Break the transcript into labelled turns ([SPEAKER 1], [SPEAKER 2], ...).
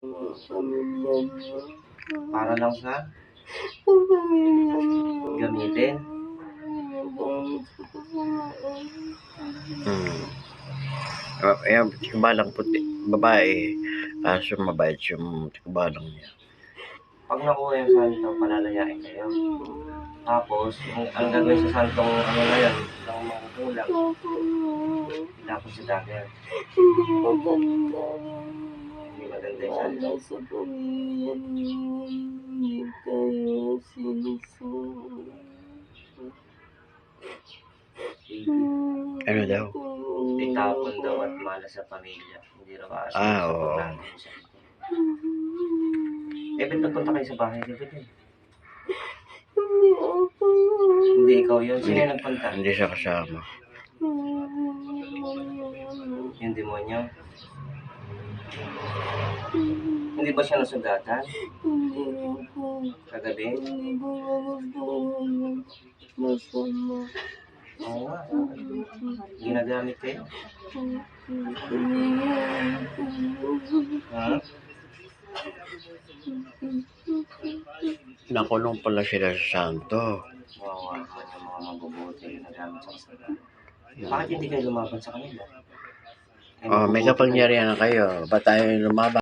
[SPEAKER 1] Pamilya niyo.
[SPEAKER 2] Para lang sa
[SPEAKER 1] Ang pamilya niyo.
[SPEAKER 2] gamitin.
[SPEAKER 1] Gamit ko pa sa noon.
[SPEAKER 3] Ayan, tikubalang puti. Babae. Aso mabait yung tikubalang niya.
[SPEAKER 2] Pag nakuha yung santo, palalayain kayo. Tapos, ang gagawin sa santong ano na yan, ng mga kulang, tapos sa dagat.
[SPEAKER 1] Hindi maganda.
[SPEAKER 2] Hindi maganda yung santo.
[SPEAKER 1] Para sa pamilya niyo. Hindi kayo sinusuro.
[SPEAKER 3] Ano daw?
[SPEAKER 2] Itapon daw at malas sa pamilya. Hindi raw asa sa
[SPEAKER 3] Oo.
[SPEAKER 2] pagdating yung santo. Eh, ba't nagpunta kayo sa bahay? David eh.
[SPEAKER 1] Hindi ako yun.
[SPEAKER 2] Hindi ikaw yun. Sino yung nagpunta?
[SPEAKER 3] Hindi siya kasama.
[SPEAKER 2] Yung demonyo. Hindi ba siya nasugatan?
[SPEAKER 1] Hindi ako.
[SPEAKER 2] Kagabi?
[SPEAKER 1] Hindi ko magustuhan masama.
[SPEAKER 2] Oo nga. Ginagamit kayo? Ha?
[SPEAKER 3] Nakulong pala sila sa santo.
[SPEAKER 2] Wawa naman yung mga mabubuti na gamit sa kasalanan. Bakit hindi kayo lumaban sa kanila?
[SPEAKER 3] May kapangyarihan na kayo. Ba't tayo lumaban?